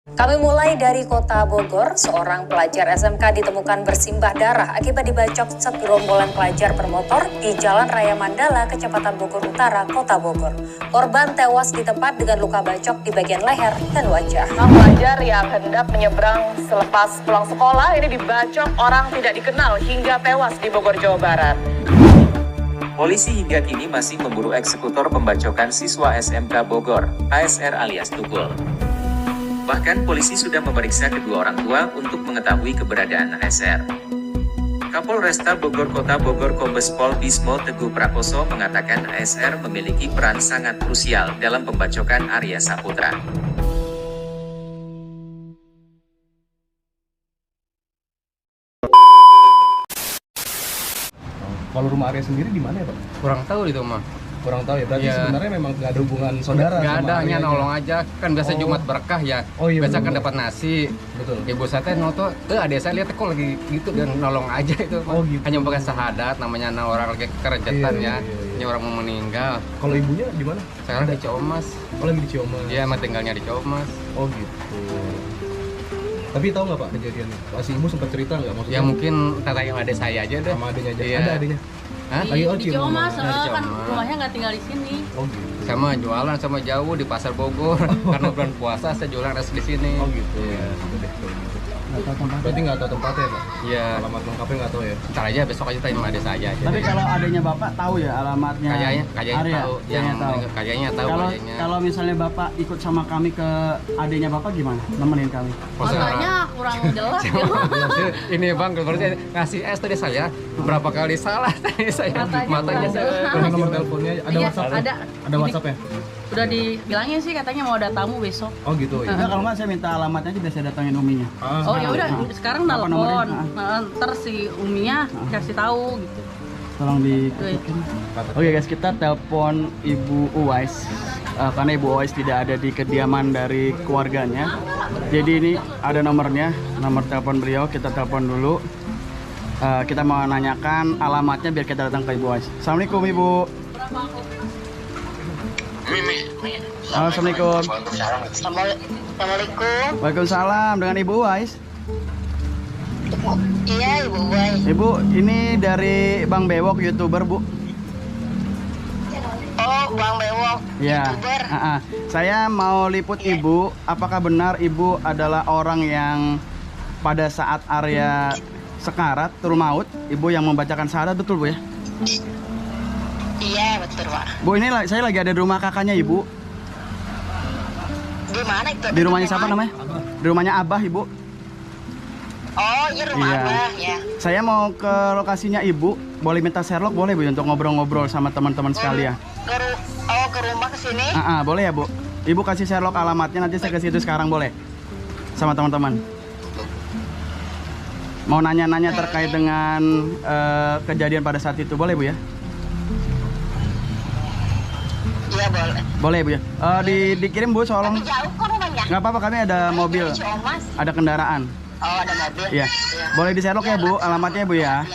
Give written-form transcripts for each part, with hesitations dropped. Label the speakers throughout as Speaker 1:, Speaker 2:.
Speaker 1: Kami mulai dari kota Bogor, seorang pelajar SMK ditemukan bersimbah darah akibat dibacok segerombolan pelajar bermotor di Jalan Raya Mandala, Kecepatan Bogor Utara, Kota Bogor. Korban tewas di tempat dengan luka bacok di bagian leher dan wajah.
Speaker 2: Pelajar yang hendak menyeberang selepas pulang sekolah ini dibacok orang tidak dikenal hingga tewas di Bogor, Jawa Barat.
Speaker 3: Polisi hingga kini masih memburu eksekutor pembacokan siswa SMK Bogor, ASR alias Tukul. Bahkan polisi sudah memeriksa kedua orang tua untuk mengetahui keberadaan ASR. Kapolresta Bogor Kota Bogor Kombes Pol Bismo Teguh Prakoso mengatakan ASR memiliki peran sangat krusial dalam pembacokan Arya Saputra.
Speaker 4: Kalau rumah Arya sendiri di mana ya, Pak?
Speaker 5: Kurang tahu itu mah.
Speaker 4: Kurang tahu ya. Berarti
Speaker 5: Iya.
Speaker 4: sebenarnya memang nggak ada hubungan saudara
Speaker 5: Nggak
Speaker 4: sama
Speaker 5: ada,
Speaker 4: Arya
Speaker 5: hanya
Speaker 4: aja.
Speaker 5: nolong aja. Kan biasa
Speaker 4: Oh.
Speaker 5: Jumat berkah ya.
Speaker 4: Oh iya,
Speaker 5: Biasa
Speaker 4: betul.
Speaker 5: kan dapat nasi.
Speaker 4: Betul.
Speaker 5: Ibu saya teh noto, adik saya lihat kok lagi gitu dan nolong aja itu.
Speaker 4: Oh, gitu.
Speaker 5: Hanya bukan sahadat, namanya orang lagi kerejetan
Speaker 4: Iya,
Speaker 5: ya.
Speaker 4: iya, iya.
Speaker 5: Ini orang mau meninggal.
Speaker 4: Kalau ibunya di mana?
Speaker 5: Sekarang di Ciamas.
Speaker 4: Oh, lagi di Ciamas.
Speaker 5: Dia emang tinggalnya di Ciamas.
Speaker 4: Oh gitu. Tapi tahu nggak Pak kejadiannya? Pas ibu sempat cerita nggak maksudnya?
Speaker 5: Ya mungkin kata yang adik saya aja deh.
Speaker 4: Sama adanya aja.
Speaker 5: Iya.
Speaker 4: Ada adanya.
Speaker 5: Hah?
Speaker 4: Lagi
Speaker 6: Di Ciamas,
Speaker 5: Nah, di
Speaker 6: kan
Speaker 5: Ciamas.
Speaker 6: rumahnya nggak tinggal di sini.
Speaker 4: Oh gitu.
Speaker 5: Sama jualan sama jauh di pasar Bogor. Karena bulan puasa saya jualan es di sini.
Speaker 4: Oh gitu.
Speaker 5: Iya.
Speaker 4: Udah deh, kalau gitu. Berarti nggak tahu tempatnya Pak?
Speaker 5: Iya.
Speaker 4: Alamat lengkapnya nggak tahu ya?
Speaker 5: Ntar aja besok aja tanya sama adik saya aja.
Speaker 7: Tapi kalau adanya Bapak tahu ya alamatnya
Speaker 5: kayaknya
Speaker 7: Arya?
Speaker 5: tahu, yang kayaknya tahu
Speaker 7: Kalau
Speaker 5: kayaknya.
Speaker 7: kalau misalnya Bapak ikut sama kami ke adanya Bapak gimana? Nemenin kami.
Speaker 5: Oh, sekarang.
Speaker 6: Makanya kurang jelas ya.
Speaker 5: Ini bang, kalau saya ngasih es tadi saya berapa kali salah tadi saya matanya saya.
Speaker 4: Kalau nomor teleponnya ada
Speaker 6: Iya,
Speaker 4: WhatsApp?
Speaker 6: ada.
Speaker 4: Ada WhatsApp ya?
Speaker 6: Udah dibilangin sih katanya mau ada tamu besok.
Speaker 4: Oh gitu.
Speaker 7: Enggak, kalau nggak saya minta alamatnya aja biar saya datangin uminya.
Speaker 6: Oh ya udah, sekarang
Speaker 7: Apa
Speaker 6: telepon.
Speaker 7: nomornya?
Speaker 6: Ntar si Uminya kasih tahu gitu.
Speaker 7: Tolong diikutin. Oke guys, kita telepon Ibu Uwais. Karena Ibu Uwais tidak ada di kediaman dari keluarganya. Jadi ini ada nomornya, nomor telepon beliau. Kita telepon dulu. Kita mau nanyakan alamatnya biar kita datang ke Ibu Uwais. Assalamualaikum Ibu. Halo, Assalamualaikum.
Speaker 8: Assalamualaikum.
Speaker 7: Waalaikumsalam, dengan Ibu Uwais.
Speaker 8: Iya, Ibu Boy.
Speaker 7: Ibu, ini dari Bang Bewok, YouTuber Bu.
Speaker 8: Oh, Bang Bewok.
Speaker 7: Ya.
Speaker 8: YouTuber.
Speaker 7: Saya mau liput Ibu. Apakah benar Ibu adalah orang yang pada saat Arya sekarat turun maut, Ibu yang membacakan syahadat, betul Bu ya?
Speaker 8: Iya, betul, Pak.
Speaker 7: Bu, ini saya lagi ada di rumah kakaknya Ibu.
Speaker 8: Di mana itu?
Speaker 7: Di rumahnya siapa namanya? Di rumahnya Abah Ibu.
Speaker 8: Oh, iya rumah
Speaker 7: Iya.
Speaker 8: Abah, ya.
Speaker 7: Saya mau ke lokasinya Ibu. Boleh minta Sherlock boleh Bu untuk ngobrol-ngobrol sama teman-teman sekalian.
Speaker 8: Ke rumah ke sini.
Speaker 7: Boleh ya Bu? Ibu kasih Sherlock alamatnya, nanti saya ke situ sekarang boleh? Sama teman-teman. Mau nanya-nanya terkait dengan kejadian pada saat itu, boleh Bu ya?
Speaker 8: Iya, boleh.
Speaker 7: Boleh Bu ya? Dikirim Bu,
Speaker 8: Tapi
Speaker 7: tolong.
Speaker 8: jauh kok rumahnya?
Speaker 7: Nggak apa-apa, kami ada mobil,
Speaker 8: Di Ciamas.
Speaker 7: ada kendaraan.
Speaker 8: Oh, ada mobil.
Speaker 7: Iya. Boleh di Sherlock ya Bu, alamatnya Bu ya?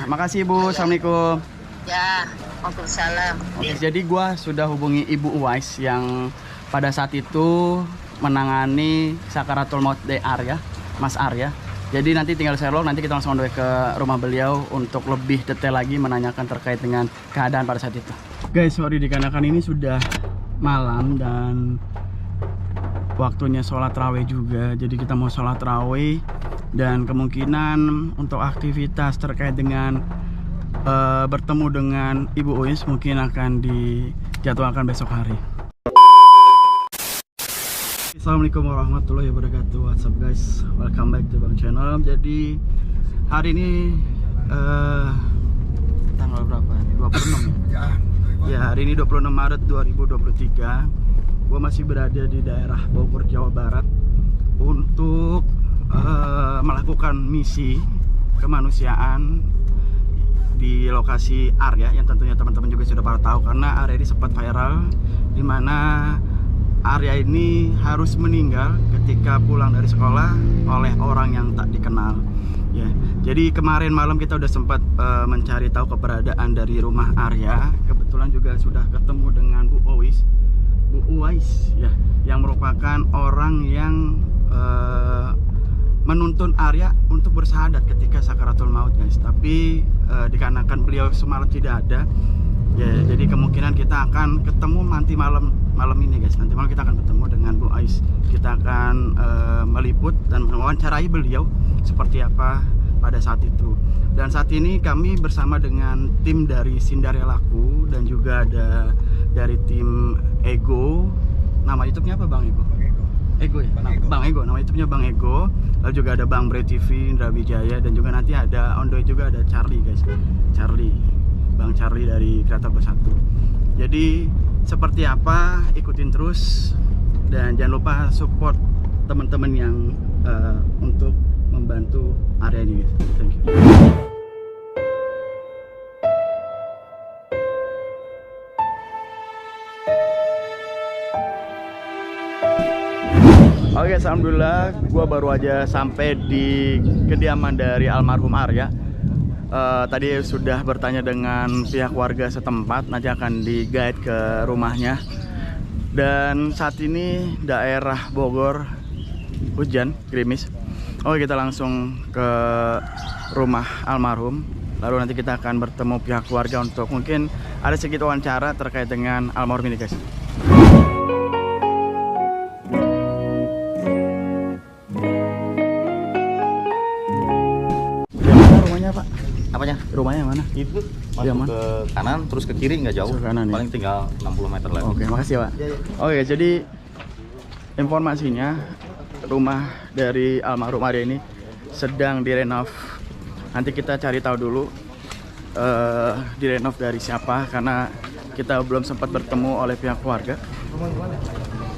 Speaker 7: Makasih Bu, Assalamualaikum.
Speaker 8: Ya, Waalaikumsalam.
Speaker 7: Oke, jadi gua sudah hubungi Ibu Uwais yang pada saat itu menangani sakaratul maut de Arya, Mas Arya. Jadi nanti tinggal Sherlock, nanti kita langsung on the way ke rumah beliau untuk lebih detail lagi menanyakan terkait dengan keadaan pada saat itu. Guys, sorry dikarenakan ini sudah malam dan waktunya sholat raweh juga. Jadi kita mau sholat raweh dan kemungkinan untuk aktivitas terkait dengan bertemu dengan Ibu Uwais mungkin akan dijadwalkan besok hari. Assalamualaikum warahmatullahi wabarakatuh. What's up guys, welcome back to Bang Channel. Jadi hari ini tanggal berapa ini? 26 ya? Ya, hari ini 26 Maret 2023. Gue masih berada di daerah Bogor, Jawa Barat untuk melakukan misi kemanusiaan di lokasi Arya yang tentunya teman-teman juga sudah pada tahu, karena Arya ini sempat viral di mana Arya ini harus meninggal ketika pulang dari sekolah oleh orang yang tak dikenal. Ya, jadi kemarin malam kita udah sempat mencari tahu keberadaan dari rumah Arya. Kebetulan juga sudah ketemu dengan Bu Uwais ya, yang merupakan orang yang menuntun Arya untuk bersahadat ketika sakaratul maut guys, tapi dikarenakan beliau semalam tidak ada ya, jadi kemungkinan kita akan ketemu nanti malam ini guys. Nanti malam kita akan ketemu dengan Bu Ais, kita akan meliput dan mewawancarai beliau seperti apa pada saat itu. Dan saat ini kami bersama dengan tim dari Sindarelaku dan juga ada dari tim Ego. Nama YouTube-nya apa Bang Ego? Ego ya? Bang Ego, nama YouTube-nya Bang Ego. Lalu juga ada Bang Bre TV, Indra Wijaya, dan juga nanti ada on the way juga ada Charlie guys. Bang Charlie dari Kreator Bersatu. Jadi seperti apa, ikutin terus dan jangan lupa support teman-teman yang untuk membantu area ini guys. Thank you. Oke, alhamdulillah gue baru aja sampai di kediaman dari almarhum Arya. Tadi sudah bertanya dengan pihak warga setempat, nanti akan di-guide ke rumahnya. Dan saat ini daerah Bogor hujan, gerimis. Oke, kita langsung ke rumah almarhum. Lalu nanti kita akan bertemu pihak keluarga untuk mungkin ada sedikit wawancara terkait dengan almarhum ini guys.
Speaker 9: Apanya?
Speaker 7: Rumahnya mana?
Speaker 9: Itu masuk
Speaker 7: Yaman.
Speaker 9: ke kanan terus ke kiri nggak jauh.
Speaker 7: Ke kanan, ya?
Speaker 9: Paling tinggal 60 meter lagi.
Speaker 7: Oke, makasih ya Pak. Oke, jadi informasinya rumah dari almarhum Arya ini sedang direnov. Nanti kita cari tahu dulu direnov dari siapa, karena kita belum sempat bertemu oleh pihak keluarga.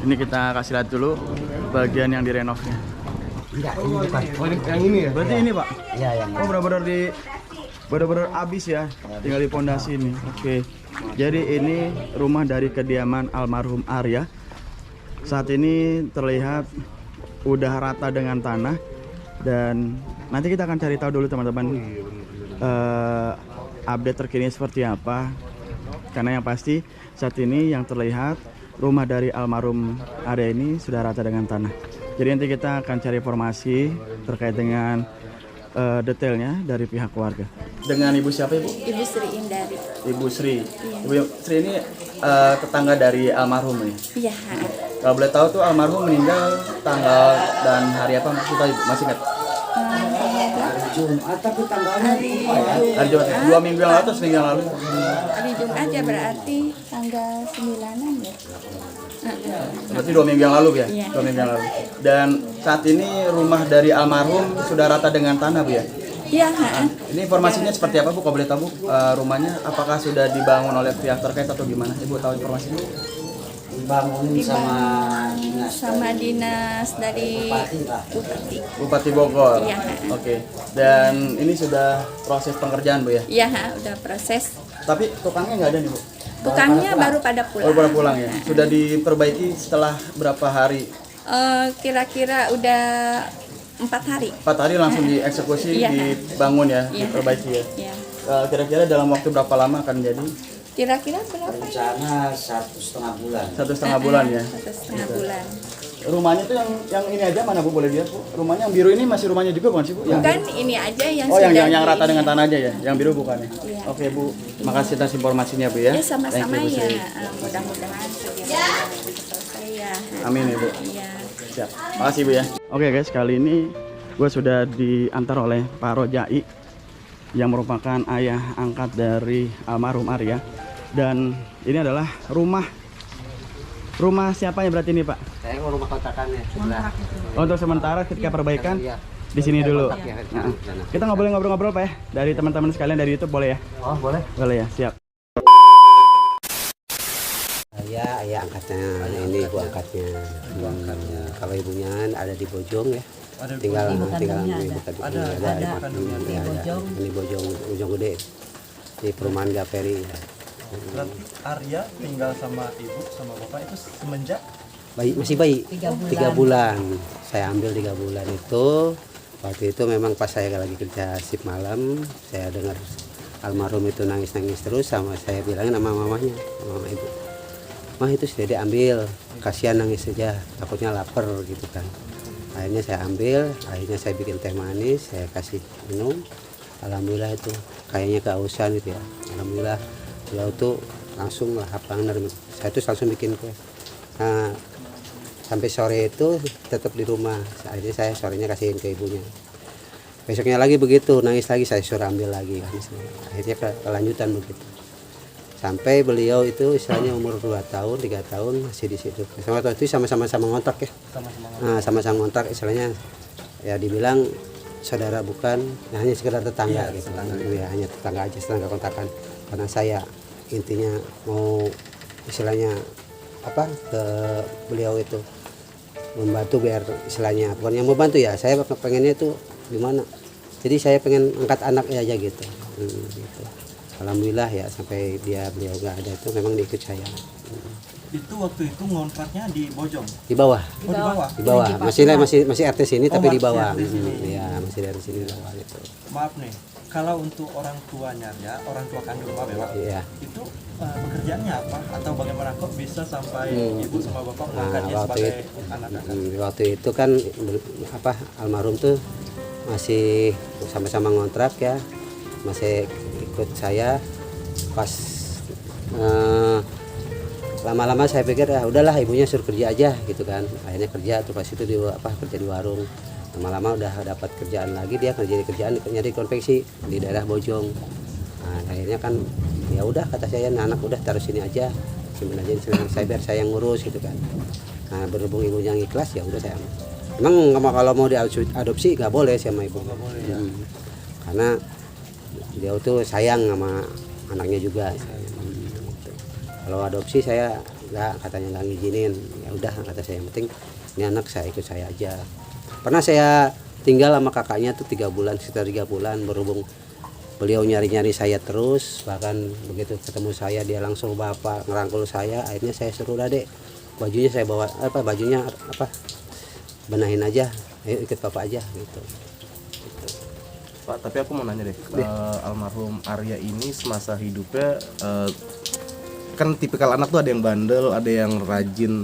Speaker 7: Ini kita kasih lihat dulu bagian yang direnovnya.
Speaker 4: Enggak, ini bukan. Oh, yang ini ya?
Speaker 7: Berarti ini Pak?
Speaker 4: Iya, yang
Speaker 7: Oh, benar-benar habis ya, tinggal di pondasi ini. Oke. Jadi ini rumah dari kediaman almarhum Arya. Saat ini terlihat udah rata dengan tanah, dan nanti kita akan cari tahu dulu teman-teman update terkini seperti apa. Karena yang pasti saat ini yang terlihat rumah dari almarhum Arya ini sudah rata dengan tanah. Jadi nanti kita akan cari informasi terkait dengan detailnya dari pihak keluarga. Dengan Ibu siapa Ibu?
Speaker 10: Ibu Sri Indari.
Speaker 7: Ibu Sri.
Speaker 10: Iya.
Speaker 7: Ibu Sri ini tetangga dari almarhum ya?
Speaker 10: Iya.
Speaker 7: Kalau boleh tahu tuh almarhum meninggal tanggal dan hari apa masih ingat?
Speaker 10: Jumat tapi tanggalnya
Speaker 7: Hari Jumat. 2 minggu yang lalu atau seminggu yang lalu?
Speaker 10: hari Jumat ya, berarti tanggal 9-an ya.
Speaker 7: Berarti 2 minggu yang lalu ya?
Speaker 10: Iya.
Speaker 7: 2 minggu yang lalu. Dan saat ini rumah dari almarhum sudah rata dengan tanah Bu ya?
Speaker 10: Iya.
Speaker 7: Ini informasinya seperti apa Bu? Kalau boleh tahu Bu, rumahnya apakah sudah dibangun oleh pihak terkait atau gimana? Ibu tahu informasinya?
Speaker 10: Dibangun sama dinas dari
Speaker 7: Bupati Bogor.
Speaker 10: Iya.
Speaker 7: Oke. Dan ini sudah proses pengerjaan Bu ya?
Speaker 10: Iya, udah proses.
Speaker 7: Tapi tukangnya nggak ada nih Bu?
Speaker 10: Tukangnya baru pada pulang.
Speaker 7: Oh, baru pulang ya? Sudah diperbaiki setelah berapa hari?
Speaker 10: Kira-kira udah 4 hari.
Speaker 7: 4 hari langsung dieksekusi,
Speaker 10: Iya.
Speaker 7: dibangun ya,
Speaker 10: Iya.
Speaker 7: diperbaiki ya?
Speaker 10: Iya.
Speaker 7: Kira-kira dalam waktu berapa lama akan jadi?
Speaker 10: Kira-kira berapa?
Speaker 11: Rencana 1,5 bulan.
Speaker 7: 1,5 bulan ya?
Speaker 10: 1,5 bulan.
Speaker 7: Rumahnya tuh yang ini aja mana Bu, boleh lihat Bu? Rumahnya yang biru ini masih rumahnya juga bukan sih Bu?
Speaker 10: Bukan, ini aja yang
Speaker 7: Oh,
Speaker 10: sudah
Speaker 7: yang rata
Speaker 10: di-
Speaker 7: dengan tanah aja ya? Yang biru bukan ya?
Speaker 10: Iya.
Speaker 7: Oke Bu, makasih atas informasinya Bu ya.
Speaker 10: Ya sama-sama
Speaker 7: Thank you, Bu
Speaker 10: ya.
Speaker 7: Sri.
Speaker 10: Mudah-mudahan selesai ya.
Speaker 7: Amin ya Bu.
Speaker 10: Iya.
Speaker 7: Siap. Makasih Bu ya. Oke guys, kali ini gue sudah diantar oleh Pak Rojai yang merupakan ayah angkat dari almarhum Arya. Dan ini adalah rumah siapa ya berarti ini Pak?
Speaker 11: Saya mau rumah kontrakannya sebelah.
Speaker 7: Untuk sementara ketika perbaikan
Speaker 11: Iya.
Speaker 7: di sini dulu.
Speaker 11: Kotak ya,
Speaker 7: Nah,
Speaker 11: sana.
Speaker 7: kita nggak boleh ngobrol-ngobrol Pak ya? Dari teman-teman sekalian dari YouTube boleh ya?
Speaker 11: Oh, boleh.
Speaker 7: Boleh ya, siap.
Speaker 11: Ayah angkatnya. Ini ibu angkatnya. Kalau ibunya ada di Bojong ya. Tinggal ibu kandungnya ada. Ini Bojong Gede. Di perumahan Gaperi.
Speaker 7: Arya tinggal sama ibu sama bapak itu semenjak
Speaker 11: Masih bayi. 3 bulan. Saya ambil 3 bulan itu. Waktu itu memang pas saya lagi kerja shift malam, saya dengar almarhum itu nangis-nangis terus, sama saya bilangin sama mamanya, mama ibu. Mah itu sudah diambil, kasihan nangis saja, takutnya lapar gitu kan. Akhirnya saya ambil, akhirnya saya bikin teh manis, saya kasih minum. Alhamdulillah itu kayaknya kehausan gitu ya. Alhamdulillah beliau tuh langsung lah lapang, saya tuh langsung bikin kue. Nah, sampai sore itu tetap di rumah. Akhirnya saya sorenya kasihin ke ibunya. Besoknya lagi begitu, nangis lagi, saya suruh ambil lagi. Akhirnya kelanjutan begitu. Sampai beliau itu istilahnya umur 2 tahun, 3 tahun masih di situ. Sama-sama ngontrak ya. Sama-sama ngontrak istilahnya ya dibilang saudara bukan, ya hanya sekedar tetangga gitu. Ya, hanya tetangga aja, tetangga kontrakan. Karena saya intinya mau istilahnya apa ke beliau itu membantu biar istilahnya bukan yang membantu ya, saya pengennya itu gimana. Jadi saya pengen angkat anaknya aja gitu. Gitu. Alhamdulillah ya sampai beliau nggak ada itu memang diikut saya.
Speaker 7: Itu waktu itu ngontraknya di Bojong.
Speaker 11: Di bawah.
Speaker 7: Oh, di bawah.
Speaker 11: Di bawah. Masih RT sini tapi di bawah.
Speaker 7: Iya,
Speaker 11: masih dari sini di bawah gitu.
Speaker 7: Maaf nih, kalau untuk orang tuanya ya, orang tua kandung Pak Pak,
Speaker 11: iya.
Speaker 7: itu pekerjaannya apa atau bagaimana kok bisa sampai ibu sama bapak mengangkatnya sebagai anak-anak?
Speaker 11: Waktu itu kan apa almarhum tuh masih sama-sama ngontrak ya, masih ikut saya. Pas lama-lama saya pikir ya udahlah ibunya suruh kerja aja gitu kan. Akhirnya kerja tuh pas itu kerja di warung. Lama-lama udah dapat kerjaan lagi, dia nyari konveksi di daerah Bojong. Nah, akhirnya kan ya udah kata saya, anak udah taruh sini aja, simpen aja di sini, saya biar saya ngurus gitu kan. Nah, berhubung ibunya ikhlas ya udah saya. Emang kalau mau diadopsi nggak boleh sama ibu.
Speaker 7: Nggak boleh ya.
Speaker 11: Karena dia tuh sayang sama anaknya juga. Kalau adopsi saya katanya nggak ngizinin. Ya udah kata saya, yang penting ini anak saya ikut saya aja. Pernah saya tinggal sama kakaknya tuh 3 bulan, sekitar 3 bulan, berhubung beliau nyari-nyari saya terus, bahkan begitu ketemu saya dia langsung bapak ngerangkul saya. Akhirnya saya suruh dah dek, bajunya saya bawa benahin aja, ayo ikut bapak aja gitu.
Speaker 12: Pak, tapi aku mau nanya deh, almarhum Arya ini semasa hidupnya kan tipikal anak tuh ada yang bandel, ada yang rajin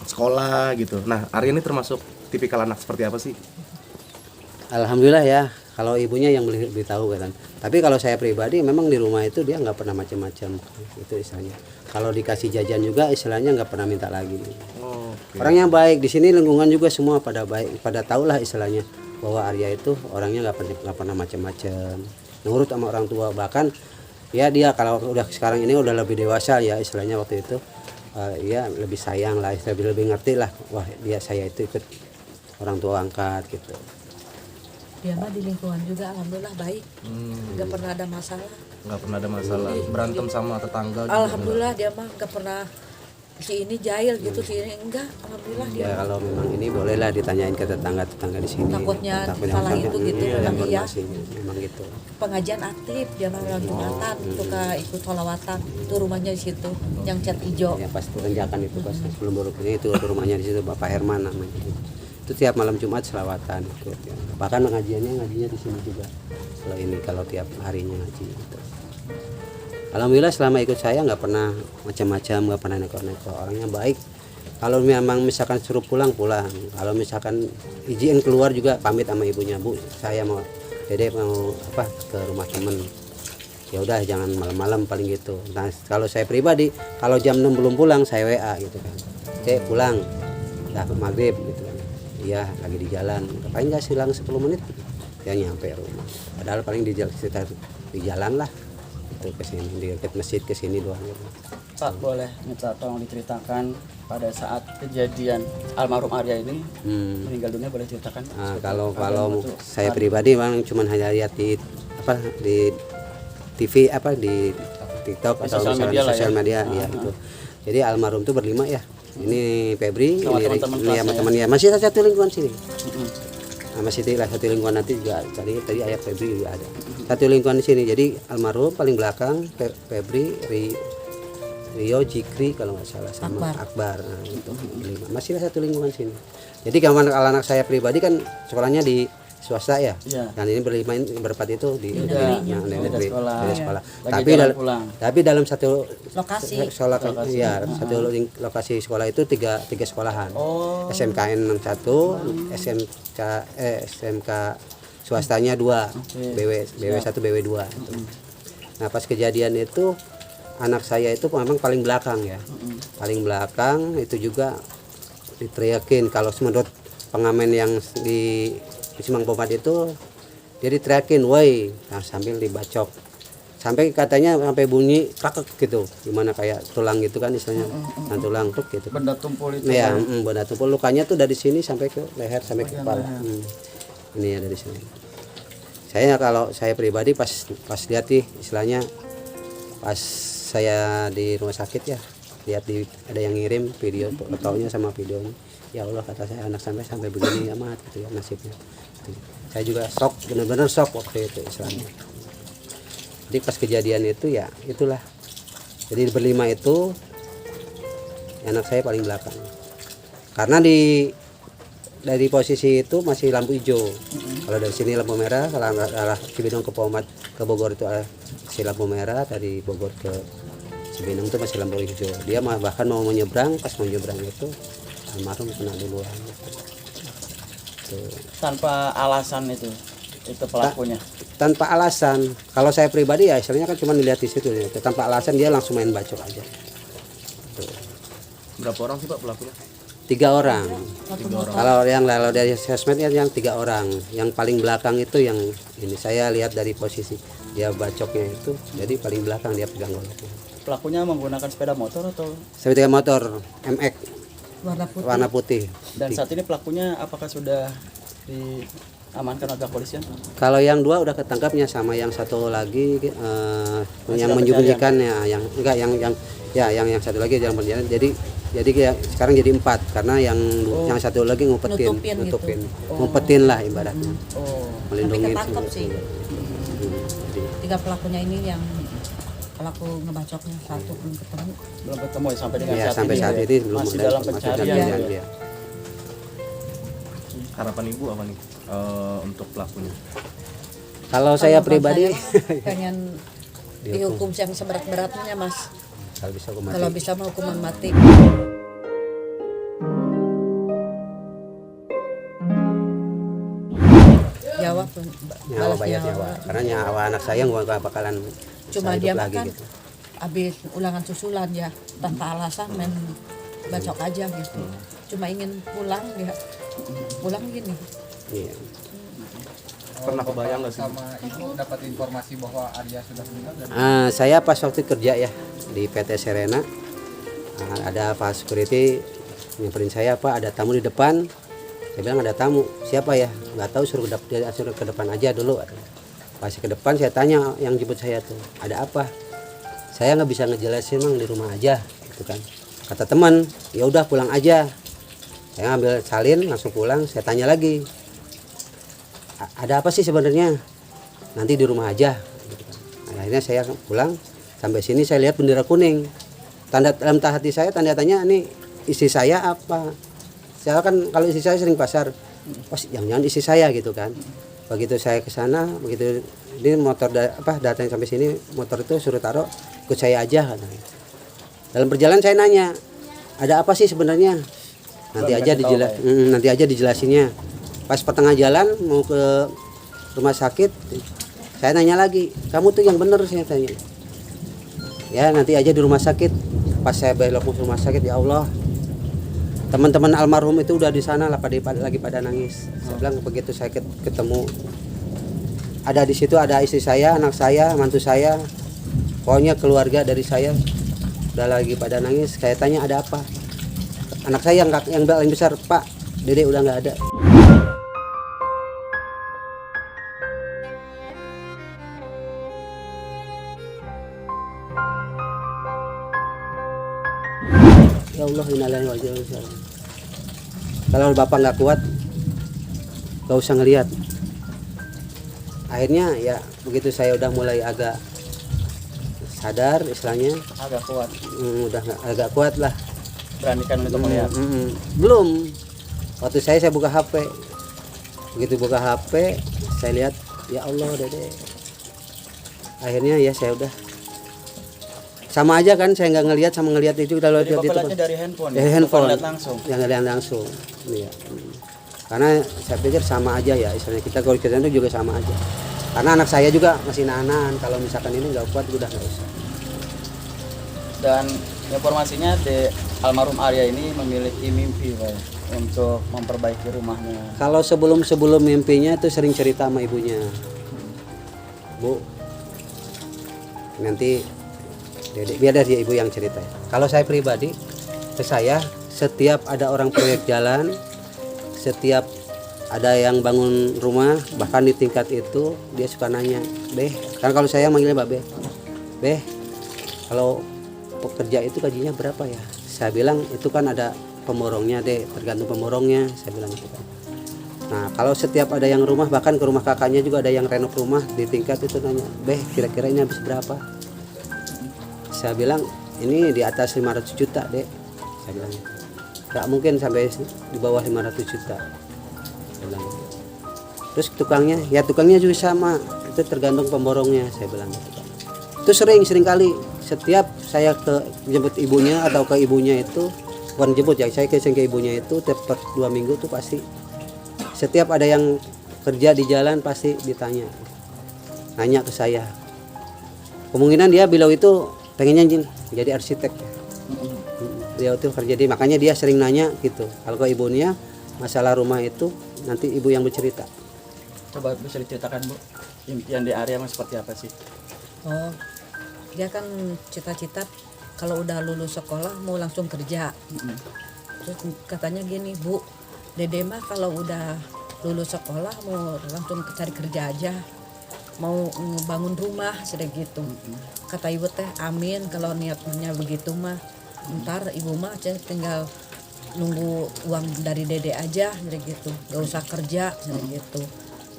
Speaker 12: sekolah gitu. Nah, Arya ini termasuk tipikal anak seperti apa sih?
Speaker 11: Alhamdulillah ya, kalau ibunya yang beritahu kan. Tapi kalau saya pribadi memang di rumah itu dia nggak pernah macam-macam itu istilahnya. Kalau dikasih jajan juga istilahnya nggak pernah minta lagi.
Speaker 12: Oh, okay.
Speaker 11: Orangnya baik, di sini lingkungan juga semua pada baik, pada tahulah istilahnya bahwa Arya itu orangnya nggak pernah macam-macam, nurut sama orang tua. Bahkan ya dia kalau udah sekarang ini udah lebih dewasa ya istilahnya, waktu itu ya lebih sayang lah, lebih ngerti lah, wah dia saya itu ikut orang tua angkat gitu.
Speaker 13: Dia mah di lingkungan juga alhamdulillah baik, nggak pernah ada masalah.
Speaker 12: Nggak pernah ada masalah, berantem sama tetangga gitu.
Speaker 13: Alhamdulillah dia mah nggak pernah si ini jahil gitu, si ini enggak, alhamdulillah dia.
Speaker 11: Ya kalau memang ini bolehlah ditanyain ke tetangga di sini.
Speaker 13: Takutnya salah itu gitu, memang iya.
Speaker 11: Memang gitu.
Speaker 13: Pengajian aktif, dia mah orang Jumatan, suka ikut sholawatan, itu rumahnya di situ, yang cat hijau.
Speaker 11: Ya pas tanjakan itu pas sebelum beruknya itu rumahnya di situ, Bapak Herman namanya. Itu tiap malam Jumat selawatan ikut. Ya. Bahkan ngajinya di sini juga. Kalau tiap harinya ngaji gitu. Alhamdulillah selama ikut saya nggak pernah macam-macam, nggak pernah neko-neko, orangnya baik. Kalau memang misalkan suruh pulang, kalau misalkan izin keluar juga pamit sama ibunya, Bu saya mau Dede mau ke rumah temen, ya udah jangan malam-malam paling gitu. Nah kalau saya pribadi kalau jam 6 belum pulang saya WA gitu kan, pulang udah maghrib gitu kan, iya lagi di jalan, paling nggak silang 10 menit ya nyampe rumah, padahal paling di jalan lah itu ke sini, di dekat masjid ke sini doang.
Speaker 14: Pak, boleh minta tolong diceritakan pada saat kejadian almarhum Arya ini meninggal dunia, boleh ceritakan?
Speaker 11: Kalau saya pribadi memang cuma hanya lihat di TV di TikTok atau misalnya sosial media ya itu. Jadi almarhum itu berlima ya. Ini Febri, ini teman-teman ya. Masih satu lingkungan sini. Masih satu lingkungan, nanti juga tadi ayah Febri juga ada. Satu lingkungan di sini. Jadi almarhum paling belakang Febri, Rio, Jikri kalau nggak salah sama Akbar. Nah, itu masih satu lingkungan sini. Jadi kalau anak saya pribadi kan sekolahnya di swasta ya.
Speaker 14: Iya.
Speaker 11: Yang ini berempat itu di negeri sekolah. Tapi dalam satu
Speaker 13: lokasi.
Speaker 11: Ya, satu lokasi sekolah itu tiga sekolahan. SMKN 1, SMK swastanya 2, BW 1, BW 2. Nah, pas kejadian itu anak saya itu memang paling belakang ya. Paling belakang itu juga diteriakin. Kalau menurut pengamen yang di Simang Pomat itu dia diteriakin, woi, nah, sambil dibacok. Sampai katanya sampai bunyi kakek gitu. Gimana kayak tulang gitu kan istilahnya. Tulang tuh gitu.
Speaker 14: Benda tumpul itu.
Speaker 11: Ya, benda tumpul. Lukanya tuh dari sini sampai ke leher sampai ke kepala. Ini ya dari sini. Kalau saya pribadi pas lihat nih istilahnya pas saya di rumah sakit ya, lihat ada yang ngirim video fotonya sama videonya. Ya Allah, kata saya, anak sampai begini amat gitu ya nasibnya. Saya juga shock, benar-benar shock waktu itu istilahnya. Jadi pas kejadian itu ya itulah. Jadi berlima itu anak saya paling belakang. Karena dari posisi itu masih lampu hijau. Kalau dari sini lampu merah, kalau arah Cibinong ke Pomat ke Bogor itu masih lampu merah, dari Bogor ke Cibinong itu masih lampu hijau. Dia bahkan mau menyeberang, pas mau menyeberang itu almarhum kena duluan.
Speaker 14: Tanpa alasan itu pelakunya.
Speaker 11: Tanpa alasan. Kalau saya pribadi ya istilahnya kan cuma dilihat di situ ya. Tanpa alasan dia langsung main bacok aja.
Speaker 12: Berapa orang sih Pak pelakunya?
Speaker 11: 3 orang. Kalau dari sosmednya yang 3 orang. Yang paling belakang itu yang ini saya lihat dari posisi dia bacoknya itu, jadi paling belakang dia pegang goloknya.
Speaker 14: Pelakunya menggunakan sepeda motor atau?
Speaker 11: Sepeda motor MX warna putih.
Speaker 14: Dan saat ini pelakunya apakah sudah diamankan oleh kepolisian?
Speaker 11: Kalau yang 2 udah ketangkapnya, sama yang satu lagi yang menyembunyikannya, yang satu lagi dalam perjalanan. Jadi sekarang jadi 4 karena yang satu lagi ngumpetin gitu. Ngumpetin lah ibaratnya. Melindungi.
Speaker 13: Ketangkep sih. 3 pelakunya ini yang pelaku ngebacoknya, 1 belum ketemu
Speaker 14: ya sampai dengan
Speaker 11: sampai saat ini belum
Speaker 14: masih dalam pencarian.
Speaker 11: Ya.
Speaker 12: Harapan Ibu apa nih untuk pelakunya?
Speaker 11: Kalau saya pribadi
Speaker 13: pengen dihukum yang seberat-beratnya Mas. Kalau bisa mau hukuman mati.
Speaker 11: Nyawa bayar nyawa. Karena nyawa anak saya nggak bakalan
Speaker 13: cuma dia
Speaker 11: lagi
Speaker 13: makan
Speaker 11: gitu.
Speaker 13: Habis ulangan susulan ya, tanpa alasan main bacok aja gitu. Cuma ingin pulang ya, pulang gini.
Speaker 11: Iya.
Speaker 12: Pernah kebayang nggak sih?
Speaker 5: Sama Ibu dapat informasi bahwa Arya sudah meninggal?
Speaker 11: Saya pas waktu kerja ya di PT Serena, ada Pak Security nyamperin saya, Pak ada tamu di depan. Saya bilang ada tamu, siapa ya? Nggak tahu, suruh ke depan aja dulu. Pas ke depan saya tanya yang jemput saya tuh, ada apa? Saya nggak bisa ngejelasin, Mang, di rumah aja gitu kan. Kata teman, ya udah pulang aja. Saya ngambil salin langsung pulang. Saya tanya lagi, ada apa sih sebenarnya? Nanti di rumah aja gitu kan. Akhirnya saya pulang, sampai sini saya lihat bendera kuning. Dalam hati saya tanda tanya, nih istri saya apa? Saya kan kalau istri saya sering pasar, oh jangan-jangan istri saya gitu kan. Begitu saya ke sana, begitu ini motor datang sampai sini, motor itu suruh taruh, ikut saya aja katanya. Dalam perjalanan saya nanya, ada apa sih sebenarnya? Nanti aja dijelasinnya. Pas pertengah jalan mau ke rumah sakit, saya nanya lagi, kamu tuh yang bener, saya tanya. Ya nanti aja di rumah sakit. Pas saya belok ke rumah sakit, ya Allah, teman-teman almarhum itu udah di sana lah, lagi pada nangis. Saya bilang begitu saya ketemu, ada di situ ada istri saya, anak saya, mantu saya, pokoknya keluarga dari saya udah lagi pada nangis. Saya tanya ada apa? Anak saya yang paling besar, Pak, Dede udah nggak ada. Ya Allah, innalillahi wa inna ilaihi raji'un. Kalau bapak nggak kuat, nggak usah ngelihat. Akhirnya ya begitu saya udah mulai agak sadar, istilahnya
Speaker 14: agak kuat.
Speaker 11: Udah agak kuat lah.
Speaker 14: Beranikan untuk melihat.
Speaker 11: Belum. Waktu saya buka HP, Begitu buka HP, saya lihat, ya Allah Dede. Akhirnya ya saya udah sama aja kan, saya nggak ngelihat sama ngelihat itu udah
Speaker 14: Jadi
Speaker 11: lihat
Speaker 14: Bapak
Speaker 11: itu.
Speaker 14: lihatnya dari handphone.
Speaker 11: Dari
Speaker 14: ya?
Speaker 11: handphone.
Speaker 14: Bukan lihat langsung.
Speaker 11: Yang lihat langsung. Iya. Karena saya pikir sama aja ya, istilahnya kita kalau kerjaan itu juga sama aja. Karena anak saya juga masih nahan, kalau misalkan ini nggak kuat udah nggak usah.
Speaker 14: Dan informasinya di almarhum Arya ini memiliki mimpi Pak, untuk memperbaiki rumahnya.
Speaker 11: Kalau sebelum mimpinya itu sering cerita sama ibunya, Bu, nanti Dede, biar dari ibu yang cerita. Kalau saya pribadi, ke saya setiap ada orang proyek jalan, setiap ada yang bangun rumah, bahkan di tingkat itu dia suka nanya, Beh, kan kalau saya manggilnya Mbak Beh, kalau pekerja itu gajinya berapa ya? Saya bilang itu kan ada pemborongnya deh, tergantung pemborongnya, saya bilang gitu kan. Nah kalau setiap ada yang rumah, bahkan ke rumah kakaknya juga ada yang renov rumah di tingkat itu nanya, Beh kira-kira ini habis berapa? Saya bilang ini di atas 500 juta deh, saya bilang gak mungkin sampai di bawah 500 juta, saya bilang gitu. Terus tukangnya juga sama, itu tergantung pemborongnya, saya bilang gitu kan. Itu sering kali setiap saya ke jemput ibunya atau ke ibunya itu, bukan jemput ya, saya ke ibunya itu tiap 2 minggu tuh pasti setiap ada yang kerja di jalan pasti ditanya, nanya ke saya. Kemungkinan dia beliau itu pengennya jadi arsitek, dia itu kerja di, makanya dia sering nanya gitu. Kalau ke ibunya masalah rumah itu nanti ibu yang bercerita.
Speaker 14: Coba bisa diceritakan Bu, impian di Arya seperti apa sih?
Speaker 13: Oh, dia kan cita-cita kalau udah lulus sekolah mau langsung kerja. Terus katanya gini, Bu, Dede mah kalau udah lulus sekolah mau langsung cari kerja aja, mau bangun rumah sudah gitu. Kata ibu teh, amin kalau niatnya begitu mah. Ntar ibu mah tinggal nunggu uang dari Dede aja sudah gitu, gak usah kerja sudah gitu.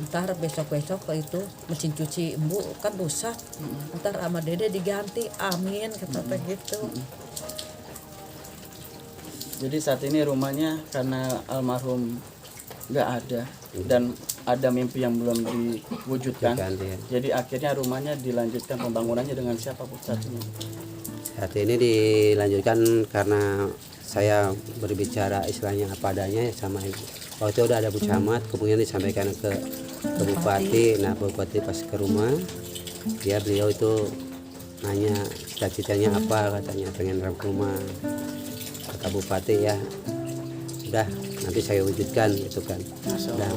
Speaker 13: Ntar besok-besok itu mesin cuci Embu kan rusak, ntar sama Dede diganti, amin kata gitu.
Speaker 14: Jadi saat ini rumahnya karena almarhum nggak ada dan ada mimpi yang belum diwujudkan, jadi akhirnya rumahnya dilanjutkan pembangunannya dengan siapa Bu saat ini?
Speaker 11: Saat ini dilanjutkan karena saya berbicara istilahnya apa adanya sama ibu. Waktu itu udah ada Bu Camat, kemudian disampaikan ke Bupati. Nah Bupati pas ke rumah, beliau itu nanya cita-citanya apa, katanya pengen rumah. Kata Bupati ya, udah nanti saya wujudkan gitu kan. Dan,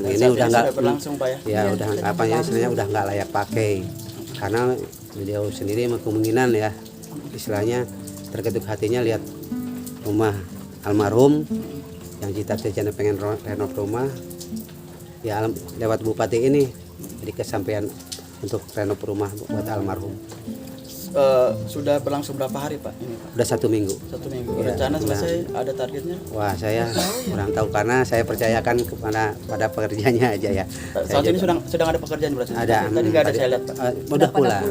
Speaker 11: ini udah nggak
Speaker 14: berlangsung Pak ya?
Speaker 11: Ya udah apanya istilahnya udah nggak layak pakai karena beliau sendiri kemungkinan ya istilahnya terketuk hatinya lihat rumah almarhum yang cita-citanya pengen renov rumah ya lewat Bupati ini jadi kesampaian untuk renov rumah buat almarhum.
Speaker 14: Sudah berlangsung berapa hari Pak ini Pak?
Speaker 11: Udah 1 minggu.
Speaker 14: 1 minggu. Rencana selesai ada targetnya?
Speaker 11: Wah saya kurang tahu karena saya percayakan pada pekerjaannya aja ya.
Speaker 14: Saat ini sedang ada pekerjaan berarti?
Speaker 11: Ada.
Speaker 14: Tadi nggak ada saya lihat Pak.
Speaker 11: Udah pulang.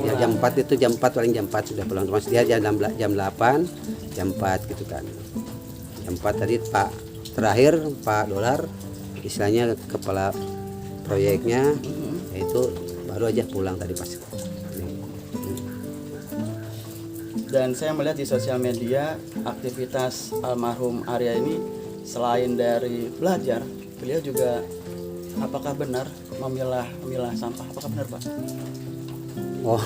Speaker 11: Ya, jam 4 itu jam 4 paling jam 4 sudah pulang. Terus dia jam 8 jam 4 gitu kan. Jam 4 tadi Pak terakhir Pak Dolar istilahnya kepala proyeknya itu baru aja pulang tadi pas.
Speaker 14: Dan saya melihat di sosial media aktivitas almarhum Arya ini selain dari belajar, beliau juga apakah benar memilah sampah? Apakah benar Pak?
Speaker 11: Oh,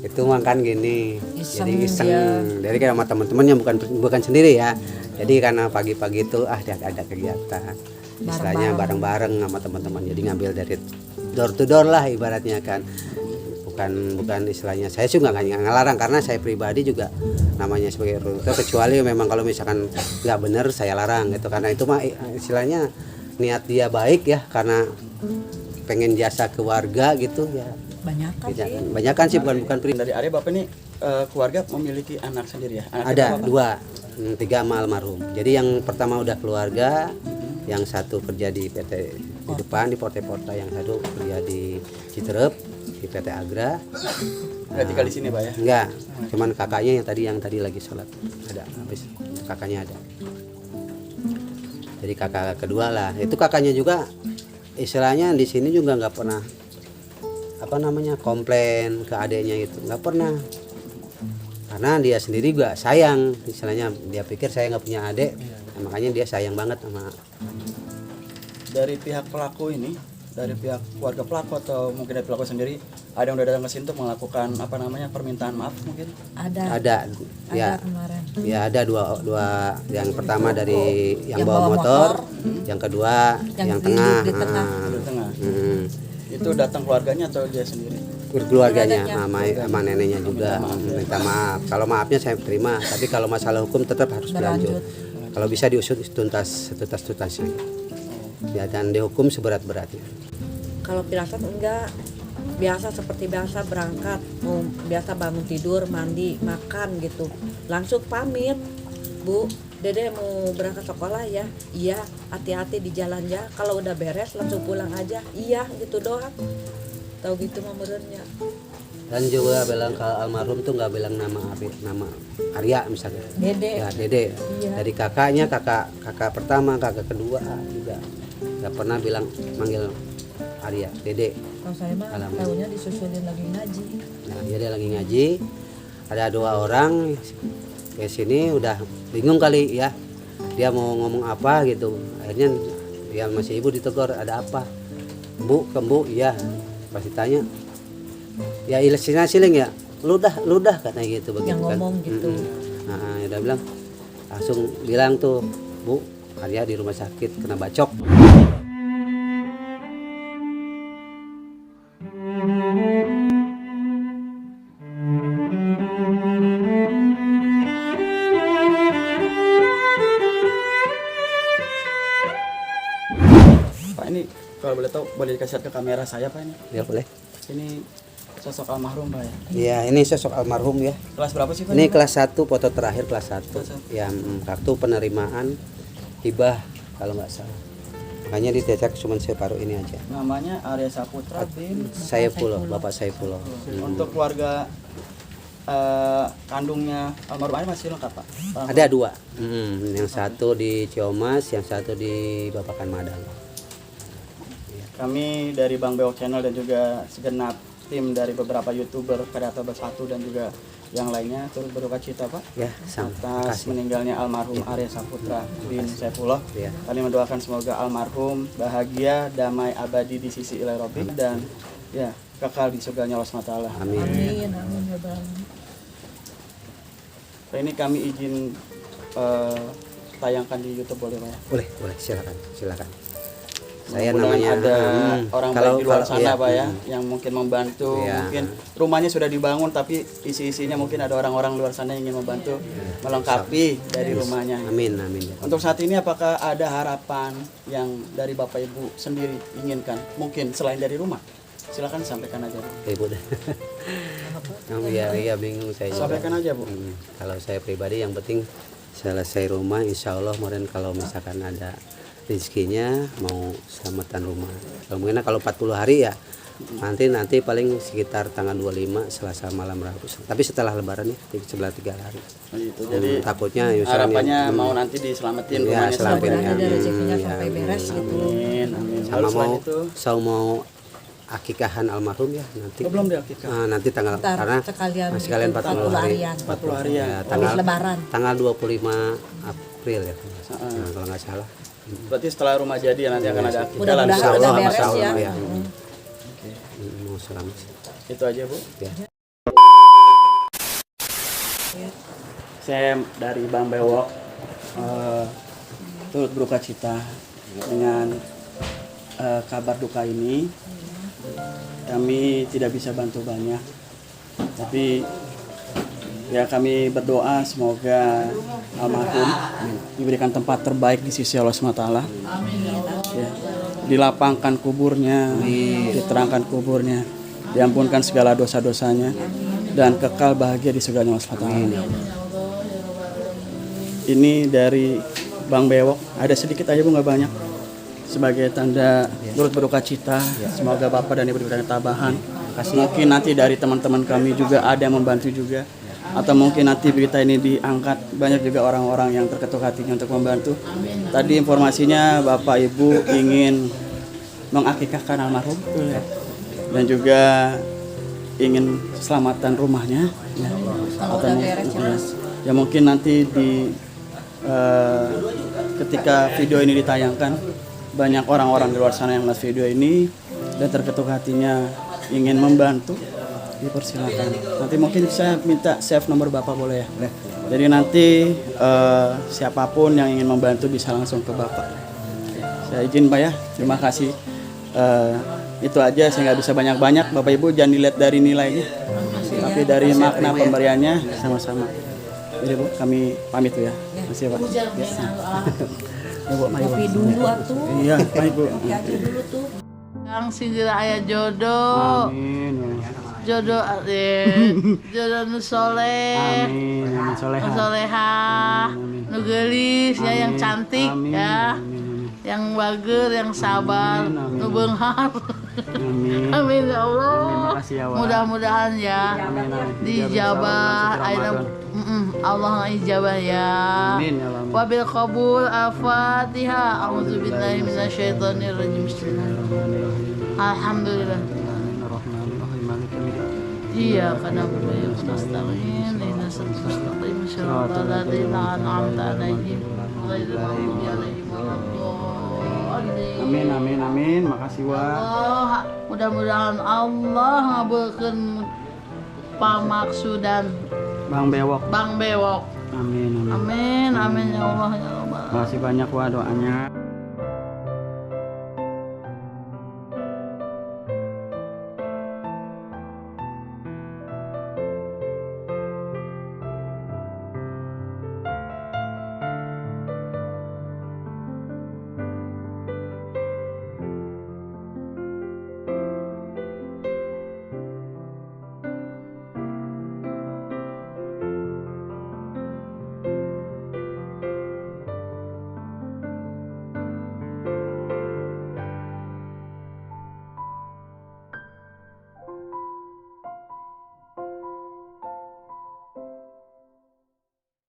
Speaker 11: itu makan gini.
Speaker 13: Iseng
Speaker 11: jadi iseng.
Speaker 13: dia.
Speaker 11: Dari kayak sama teman-temannya bukan sendiri ya. Jadi karena pagi-pagi itu ada kegiatan. Istilahnya bareng-bareng sama teman-teman. Jadi ngambil dari door to door lah ibaratnya kan. Bukan istilahnya saya sih nggak ngelarang karena saya pribadi juga namanya sebagai rute kecuali memang kalau misalkan nggak benar saya larang gitu karena itu mah istilahnya niat dia baik ya karena pengen jasa ke warga gitu ya banyakan sih bukan
Speaker 14: dari Arya Bapak ini keluarga memiliki anak sendiri ya?
Speaker 11: Ada 2, 3 sama almarhum. Jadi yang pertama udah keluarga, yang satu kerja di PT di depan di Porta, yang satu kerja di Citerep di PT Agra.
Speaker 14: Nggak tinggal di sini Pak ya?
Speaker 11: Enggak, cuman kakaknya yang tadi lagi sholat ada, habis kakaknya ada. Jadi kakak kedua lah. Itu kakaknya juga istilahnya di sini juga nggak pernah komplain ke adiknya gitu, nggak pernah. Karena dia sendiri juga sayang, istilahnya dia pikir saya nggak punya adik, makanya dia sayang banget sama.
Speaker 14: Dari pihak pelaku ini, dari pihak keluarga pelaku atau mungkin dari pelaku sendiri, ada yang udah datang ke sini untuk melakukan permintaan maaf mungkin?
Speaker 11: Ada ya
Speaker 13: kemarin.
Speaker 11: Ya ada dua, yang pertama dari yang bawa motor, yang kedua yang tengah.
Speaker 14: Di tengah. Itu datang keluarganya atau dia sendiri?
Speaker 11: Keluarganya sama neneknya juga minta maaf. Kalau maafnya saya terima, tapi kalau masalah hukum tetap harus berlanjut. Kalau bisa diusut tuntas-tuntasnya. Ya, dan dihukum seberat-beratnya.
Speaker 13: Kalau firasat enggak, biasa seperti biasa berangkat, biasa bangun tidur, mandi, makan gitu. Langsung pamit, Bu, Dede mau berangkat sekolah ya. Iya, hati-hati di jalan ya. Kalau udah beres langsung pulang aja. Iya, gitu doang. Tahu gitu mah merenya.
Speaker 11: Dan juga bilang kalau almarhum tuh nggak bilang nama Arya misalnya.
Speaker 13: Dede.
Speaker 11: Ya, Dede.
Speaker 13: Iya.
Speaker 11: Dari kakaknya, kakak pertama, kakak kedua juga nggak pernah bilang manggil Arya, Dede.
Speaker 13: Kalau saya mah tahunya disusulin lagi ngaji.
Speaker 11: Nah, dia lagi ngaji. Ada 2 orang ke sini udah bingung kali ya. Dia mau ngomong apa gitu. Akhirnya dia masih ibu ditegur, ada apa? Bu, iya. Pasti tanya. Ya ilesina siling ya. Ludah katanya gitu begitu.
Speaker 13: Yang ngomong kan gitu.
Speaker 11: Nah, dia bilang langsung bilang tuh, Bu, Arya di rumah sakit kena bacok.
Speaker 14: Pak, ini kalau boleh tahu boleh dikasih lihat ke kamera saya Pak ini?
Speaker 11: Ya boleh.
Speaker 14: Ini sosok almarhum Pak ya?
Speaker 11: Iya, ini sosok almarhum ya.
Speaker 14: Kelas berapa sih Pak?
Speaker 11: Ini kelas 1, foto terakhir kelas 1. Yang kartu penerimaan hibah kalau nggak salah. Makanya dicetak cuma separuh ini aja.
Speaker 14: Namanya Arya Saputra bin
Speaker 11: Saifullah, Bapak Saifullah.
Speaker 14: Untuk keluarga kandungnya almarhum Arya masih lengkap Pak?
Speaker 11: Ada 2. Yang satu di Ciomas, yang satu di Babakan Madang.
Speaker 14: Kami dari Bang Bewok Channel dan juga segenap tim dari beberapa YouTuber Kreator Bersatu dan juga yang lainnya turut berduka cita Pak
Speaker 11: ya,
Speaker 14: atas meninggalnya almarhum Arya Saputra bin Saifullah. Kami mendoakan semoga almarhum bahagia, damai abadi di sisi Ilahi Rabbi dan ya kekal di surganya Allah SWT.
Speaker 11: Amin.
Speaker 13: Amin ya Bang.
Speaker 14: Ini kami izin tayangkan di YouTube boleh Pak?
Speaker 11: Boleh, silakan. Saya
Speaker 14: Mudah-mudahan
Speaker 11: namanya
Speaker 14: ada orang baik di luar sana
Speaker 11: ya,
Speaker 14: Pak ya yang mungkin membantu, mungkin rumahnya sudah dibangun tapi isi-isinya mungkin ada orang-orang luar sana yang ingin membantu melengkapi dari rumahnya.
Speaker 11: Amin.
Speaker 14: Untuk saat ini apakah ada harapan yang dari Bapak Ibu sendiri inginkan mungkin selain dari rumah? Silakan sampaikan aja Bu.
Speaker 11: Ibu deh. Iya bingung saya.
Speaker 14: Sampaikan aja Bu.
Speaker 11: Kalau saya pribadi yang penting selesai rumah, insya Allah kemudian kalau misalkan ada rezekinya mau selamatan rumah. Mungkin kalau 40 hari ya nanti paling sekitar tanggal 25 Selasa malam Rabu. Tapi setelah Lebaran ya setelah 3 hari.
Speaker 14: Itu jadi
Speaker 11: takutnya
Speaker 14: harapannya mau nanti diselamatin rumahnya
Speaker 11: selamatin
Speaker 13: ada rezekinya sampai beres gitu.
Speaker 14: Amin.
Speaker 11: Sama mau akikahan almarhum ya nanti.
Speaker 14: Belum diakikah.
Speaker 11: Nanti tanggal karena sekalian 40 hari.
Speaker 14: 40 hari ya.
Speaker 13: Lebaran.
Speaker 11: Tanggal 25 April ya. Kalau nggak salah.
Speaker 14: Berarti setelah rumah jadi ya nanti akan ada akikah.
Speaker 13: Mudah-mudahan udah beres ya.
Speaker 14: Oke.
Speaker 11: Mau selamat.
Speaker 14: Itu aja Bu.
Speaker 11: Ya.
Speaker 14: Saya dari Bang Bewok turut berduka cita dengan kabar duka ini. Kami tidak bisa bantu banyak, tapi ya kami berdoa semoga almarhum diberikan tempat terbaik di sisi Allah SWT. Ya, dilapangkan kuburnya, diterangkan kuburnya, diampunkan segala dosa-dosanya, dan kekal bahagia di surganya Allah SWT. Ini dari Bang Bewok, ada sedikit aja Bu, nggak banyak, sebagai tanda turut berduka cita. Semoga Bapak dan Ibu diberikan ketabahan. Mungkin nanti dari teman-teman kami juga ada yang membantu juga. atau mungkin nanti berita ini diangkat, banyak juga orang-orang yang terketuk hatinya untuk membantu. Tadi informasinya Bapak Ibu ingin mengakikahkan almarhum dan juga ingin keselamatan rumahnya ya. Ya mungkin nanti di ketika video ini ditayangkan, banyak orang-orang di luar sana yang melihat video ini dan terketuk hatinya ingin membantu, dipersilakan. Nanti mungkin saya minta save nomor Bapak boleh ya? Jadi nanti siapapun yang ingin membantu bisa langsung ke Bapak. Saya izin Pak ya, terima kasih. Itu aja, saya nggak bisa banyak-banyak. Bapak Ibu jangan dilihat dari nilainya, tapi dari makna pemberiannya sama-sama. Jadi Bu, kami pamit Bu ya. Terima kasih Pak. Ya Bu, mari Bu.
Speaker 13: Kopi dulu atuh.
Speaker 14: Iya, baik Bu.
Speaker 13: Kopi dulu tuh.
Speaker 6: Yang singgir aya jodoh.
Speaker 14: Amin.
Speaker 6: Jodoh jodoh nu soleh.
Speaker 14: Amin. Amin soleha.
Speaker 6: Soleha. Nu geulis ya, yang cantik ya. Yang bager, yang sabar, nu beunghar.
Speaker 14: Amin.
Speaker 6: Amin ya Allah.
Speaker 14: Terima kasih ya, Wak.
Speaker 6: Mudah-mudahan ya dijabah ayeuna Allah ijabah ya.
Speaker 14: Amin ya Allah.
Speaker 6: Wabil qabul al-Fatihah. A'udzubillahi minasyaitonir rajim. Bismillahirrahmanirrahim. Alhamdulillah. Iya, karena beliau nasta'in inna siratal mustaqim ladzina an'amta 'alaihim ghairil maghdubi 'alaihim waladdallin.
Speaker 14: Amin amin amin. Makasih Wak.
Speaker 6: Allah, mudah-mudahan Allah ngabulkeun pamaksudan
Speaker 14: Bang Bewok.
Speaker 6: Bang Bewok.
Speaker 14: Amin amin.
Speaker 6: Amin amin ya Allah ya Rabbal.
Speaker 14: Makasih banyak Wak doanya.